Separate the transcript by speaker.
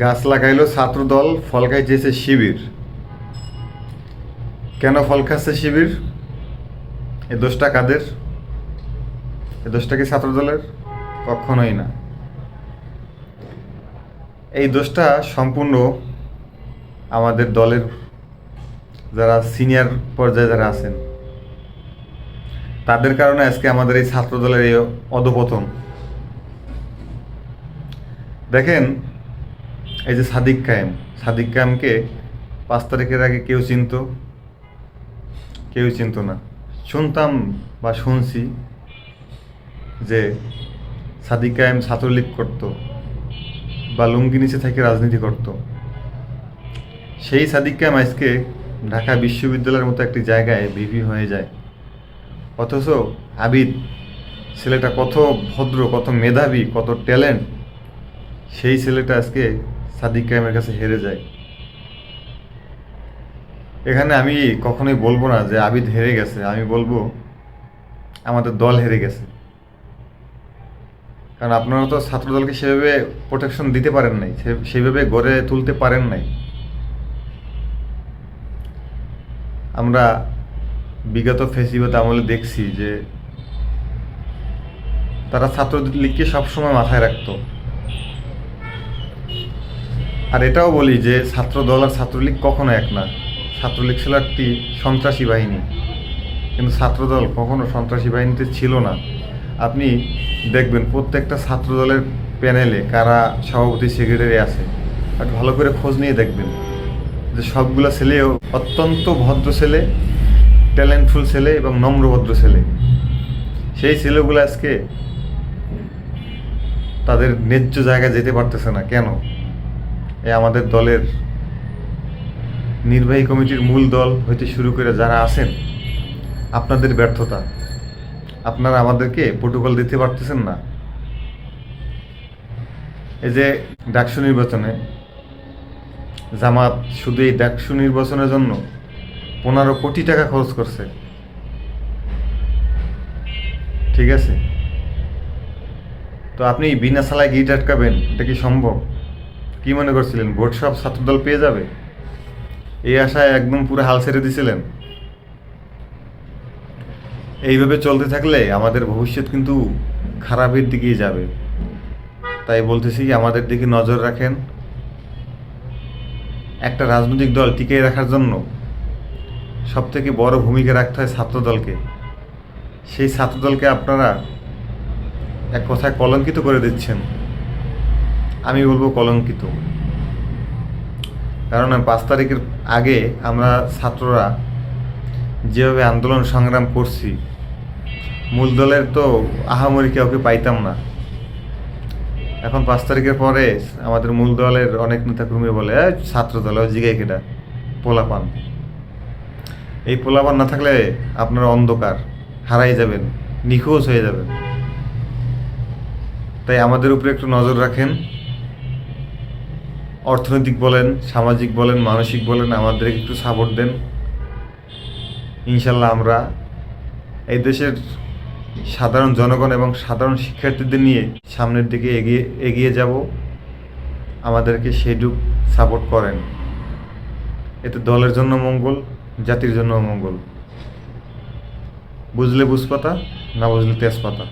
Speaker 1: গাছ লাগাইলো ছাত্রদল, ফল খাইছে শিবির। কেন ফল খাচ্ছে শিবির? এ দোষটা কাদের? এ দোষটা কি ছাত্রদলের? কখনোই না। এই দোষটা সম্পূর্ণ আমাদের দলের যারা সিনিয়র পর্যায়ে যারা আছেন তাদের কারণে আজকে আমাদের এই ছাত্রদলের এই অধপতন। দেখেন, এই যে সাদিক কায়েমকে 5 তারিখের আগে কেউ চিনতো? কেউ চিনতো না। শুনতাম বা শুনছি যে সাদিক কায়েম ছাত্রলীগ করতো বা লুঙ্গি নিচে থেকে রাজনীতি করত। সেই সাদিক কায়েম আজকে ঢাকা বিশ্ববিদ্যালয়ের মতো একটি জায়গায় ভিপি হয়ে যায়। অথচ আবিদ ছেলেটা কত ভদ্র, কত মেধাবী, কত ট্যালেন্ট, সেই ছেলেটা আজকে সাদিক কায়েমের কাছে হেরে যায়। এখানে আমি কখনোই বলবো না যে আবিদ হেরে গেছে, আমি বলবো আমাদের দল হেরে গেছে। কারণ আপনারা তো ছাত্রদলকে সেভাবে প্রোটেকশন দিতে পারেন নাই, সেইভাবে গড়ে তুলতে পারেন নাই। আমরা বিগত ফেসিবাদ আমলে দেখছি যে তারা ছাত্রলীগকে সবসময় মাথায় রাখত। আর এটাও বলি যে ছাত্রদল আর ছাত্রলীগ কখনো এক না। ছাত্রলীগ ছিল একটি সন্ত্রাসী বাহিনী, কিন্তু ছাত্রদল কখনো সন্ত্রাসী বাহিনীতে ছিল না। আপনি দেখবেন প্রত্যেকটা ছাত্রদলের প্যানেলে কারা সভাপতি সেক্রেটারি আছে, একটু ভালো করে খোঁজ নিয়ে দেখবেন যে সবগুলো ছেলেও অত্যন্ত ভদ্র ছেলে, ট্যালেন্টফুল ছেলে এবং নম্রভদ্র ছেলে। সেই ছেলেগুলো আজকে তাদের ন্যায্য জায়গায় যেতে পারতেছে না। কেন? আমাদের দলের নির্বাহী কমিটির মূল দল হইতে শুরু করে যারা আছেন, আপনাদের ব্যর্থতা। আপনারা আমাদেরকে প্রোটোকল দিতে পারতেছেন না। এই যে ডাকসু নির্বাচনে জামাত শুধু এই ডাকসু নির্বাচনের জন্য 15 কোটি টাকা খরচ করছে। ঠিক আছে, তো আপনি বিনা সালায় গিট আটকাবেন, এটা কি সম্ভব? কি মনে করছিলেন ভোট সব ছাত্রদল পেয়ে যাবে? এই আশায় একদম পুরো হাল ছেড়ে দিছিলেন। এইভাবে চলতে থাকলে আমাদের ভবিষ্যৎ কিন্তু খারাপের দিকেই যাবে। তাই বলতেছি, আমাদের দিকে নজর রাখেন। একটা রাজনৈতিক দল টিকিয়ে রাখার জন্য সবথেকে বড় ভূমিকা রাখতে হয় ছাত্রদলকে। সেই ছাত্রদলকে আপনারা এক কথায় কলঙ্কিত করে দিচ্ছেন। আমি বলবো কলঙ্কিত। কারণ 5 তারিখের আগে আমরা ছাত্ররা যেভাবে আন্দোলন সংগ্রাম করছি, মূল দলের তো আহামরি কাউকে পাইতাম না। এখন 5 তারিখের পরে আমাদের মূল দলের অনেক নেতাকর্মী বলে ছাত্র দল জিগাই কেটা পোলাপান। এই পোলাপান না থাকলে আপনারা অন্ধকার, হারাই যাবেন, নিখোঁজ হয়ে যাবেন। তাই আমাদের উপরে একটু নজর রাখেন। অর্থনৈতিক বলেন, সামাজিক বলেন, মানসিক বলেন, আমাদেরকে একটু সাপোর্ট দেন। ইনশাল্লাহ আমরা এই দেশের সাধারণ জনগণ এবং সাধারণ শিক্ষার্থীদের নিয়ে সামনের দিকে এগিয়ে যাব। আমাদেরকে সেইটুক সাপোর্ট করেন। এতে দলের জন্য মঙ্গল, জাতির জন্য মঙ্গল। বুঝলে বুঝপাতা, না বুঝলে তেজপাতা।